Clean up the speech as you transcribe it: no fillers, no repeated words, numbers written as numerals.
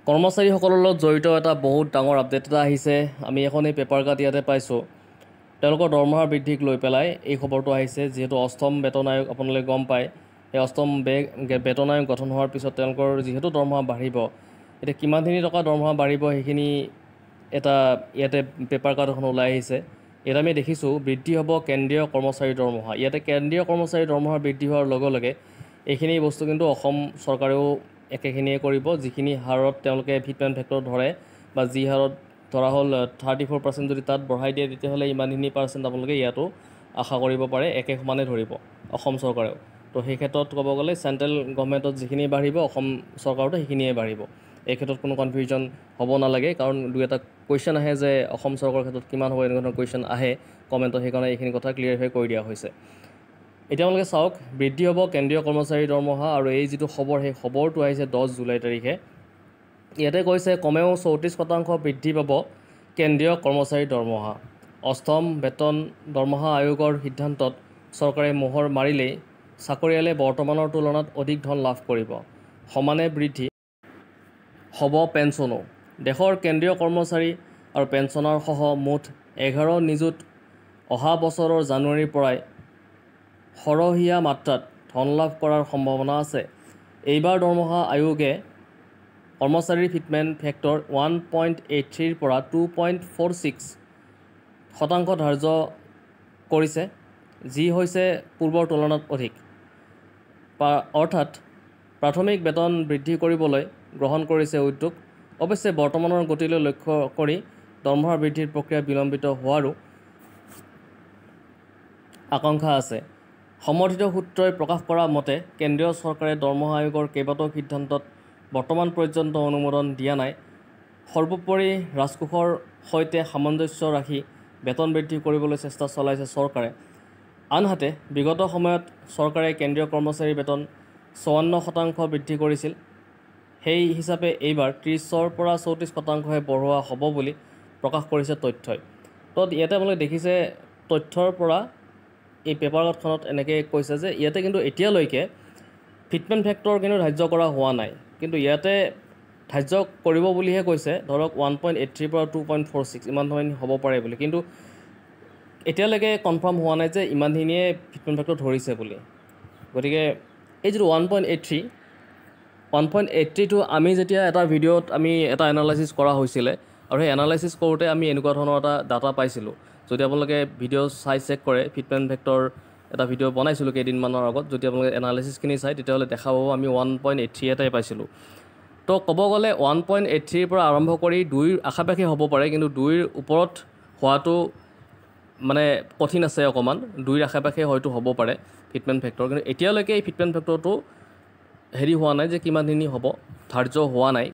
কৰ্মচাৰীসকলৰ লগত জড়িত এটা বহুত ডাঙৰ আপডেট এটা আহিছে। আমি এখন এই পেপাৰ কাট ইয়াতে পাইছোঁ। তেওঁলোকৰ দৰমহা বৃদ্ধিক লৈ পেলাই এই খবৰটো আহিছে। যিহেতু অষ্টম বেতন আয়োগ আপোনালোকে গম পায়, এই অষ্টম বেতন আয়োগ গঠন হোৱাৰ পিছত তেওঁলোকৰ যিহেতু দৰমহা বাঢ়িব, এতিয়া কিমানখিনি টকা দৰমহা বাঢ়িব সেইখিনি এটা ইয়াতে পেপাৰ কাট এখন ওলাই আহিছে। ইয়াত আমি দেখিছোঁ বৃদ্ধি হ'ব কেন্দ্ৰীয় কৰ্মচাৰীৰ দৰমহা। ইয়াতে কেন্দ্ৰীয় কৰ্মচাৰীৰ দৰমহা বৃদ্ধি হোৱাৰ লগে লগে এইখিনি বস্তু কিন্তু অসম চৰকাৰেও একেখিনিয়ে কৰিব, যিখিনি হাৰত তেওঁলোকে ফিটমেণ্ট ফেক্টৰ ধৰে বা যি হাৰত ধৰা হ'ল 34% যদি তাত বঢ়াই দিয়ে, তেতিয়াহ'লে ইমানখিনি পাৰ্চেণ্ট আপোনালোকে ইয়াতো আশা কৰিব পাৰে, একে সমানে ধৰিব অসম চৰকাৰেও। তো সেই ক্ষেত্ৰত ক'ব গ'লে চেণ্ট্ৰেল গভৰ্ণমেণ্টত যিখিনি বাঢ়িব অসম চৰকাৰতো সেইখিনিয়ে বাঢ়িব। এই ক্ষেত্ৰত কোনো কনফিউজন হ'ব নালাগে, কাৰণ দুই এটা কুৱেশ্যন আহে যে অসম চৰকাৰৰ ক্ষেত্ৰত কিমান হ'ব, এনেকুৱা ধৰণৰ কুৱেশ্যন আহে কমেণ্টত, সেইকাৰণে এইখিনি কথা ক্লিয়াৰিফাই কৰি দিয়া হৈছে। এতিয়া আপোনালোকে চাওক, বৃদ্ধি হ'ব কেন্দ্ৰীয় কৰ্মচাৰীৰ দৰমহা, আৰু এই যিটো খবৰ সেই খবৰটো আহিছে 10 জুলাই তাৰিখে। ইয়াতে কৈছে কমেও 34% বৃদ্ধি পাব কেন্দ্ৰীয় কৰ্মচাৰীৰ দৰমহা। অষ্টম বেতন দৰমহা আয়োগৰ সিদ্ধান্তত চৰকাৰে মোহৰ মাৰিলেই চাকৰিয়ালে বৰ্তমানৰ তুলনাত অধিক ধন লাভ কৰিব। সমানে বৃদ্ধি হ'ব পেঞ্চনো। দেশৰ কেন্দ্ৰীয় কৰ্মচাৰী আৰু পেঞ্চনাৰসহ মুঠ 11 নিযুত অহা বছৰৰ জানুৱাৰীৰ পৰাই সৰহীয়া মাত্ৰাত ধন লাভ কৰাৰ সম্ভাৱনা আছে। এইবাৰ দৰমহা আয়োগে কৰ্মচাৰীৰ ফিটমেণ্ট ফেক্টৰ 1.83ৰ পৰা 2.46% ধাৰ্য কৰিছে, যি হৈছে পূৰ্বৰ তুলনাত অধিক। অৰ্থাৎ প্ৰাথমিক বেতন বৃদ্ধি কৰিবলৈ গ্ৰহণ কৰিছে উদ্যোগ। অৱশ্যে বৰ্তমানৰ গতিলৈ লক্ষ্য কৰি দৰমহা বৃদ্ধিৰ প্ৰক্ৰিয়া বিলম্বিত হোৱাৰো আশংকা আছে। সমৰ্থিত সূত্ৰই প্ৰকাশ কৰা মতে, কেন্দ্ৰীয় চৰকাৰে দৰমহা আয়োগৰ কেইবাটাও সিদ্ধান্তত বৰ্তমান পৰ্যন্ত অনুমোদন দিয়া নাই। সৰ্বোপৰি ৰাজকোষৰ সৈতে সামঞ্জস্য ৰাখি বেতন বৃদ্ধি কৰিবলৈ চেষ্টা চলাইছে চৰকাৰে। আনহাতে বিগত সময়ত চৰকাৰে কেন্দ্ৰীয় কৰ্মচাৰীৰ বেতন 54% বৃদ্ধি কৰিছিল। সেই হিচাপে এইবাৰ 30ৰ পৰা 34%হে বঢ়োৱা হ'ব বুলি প্ৰকাশ কৰিছে তথ্যই। তো ইয়াতে আপোনালোকে দেখিছে তথ্যৰ পৰা এই পেপাৰ কাটখনত এনেকৈ কৈছে যে ইয়াতে কিন্তু এতিয়ালৈকে ফিটমেণ্ট ফেক্টৰ কিন্তু ধাৰ্য কৰা হোৱা নাই, কিন্তু ইয়াতে ধাৰ্য কৰিব বুলিহে কৈছে। ধৰক 1.83ৰ পৰা 2.46 ইমান ধৰণে হ'ব পাৰে বুলি, কিন্তু এতিয়ালৈকে কনফাৰ্ম হোৱা নাই যে ইমানখিনিয়ে ফিটমেণ্ট ফেক্টৰ ধৰিছে বুলি। গতিকে এই যিটো 1.83টো আমি যেতিয়া এটা ভিডিঅ'ত আমি এটা এনালাইচিছ কৰা হৈছিলে, আৰু সেই এনালাইচিছ কৰোঁতে আমি এনেকুৱা ধৰণৰ এটা ডাটা পাইছিলোঁ। যদি আপোনালোকে ভিডিঅ' চাই চেক কৰে, ফিটমেণ্ট ফেক্টৰ এটা ভিডিঅ' বনাইছিলোঁ কেইদিনমানৰ আগত, যদি আপোনালোকে এনালাইচিছখিনি চাই তেতিয়াহ'লে দেখা পাব আমি 1.83 এটাই পাইছিলোঁ। তো ক'ব গ'লে 1.83ৰ পৰা আৰম্ভ কৰি 2ৰ আশে-পাশে হ'ব পাৰে, কিন্তু 2ৰ ওপৰত হোৱাটো মানে কঠিন আছে অকণমান। 2ৰ আশে-পাশে হয়তো হ'ব পাৰে ফিটমেণ্ট ফেক্টৰ, কিন্তু এতিয়ালৈকে এই ফিটমেণ্ট ফেক্টৰটো হোৱা নাই যে কিমানখিনি হ'ব, ধাৰ্য হোৱা নাই।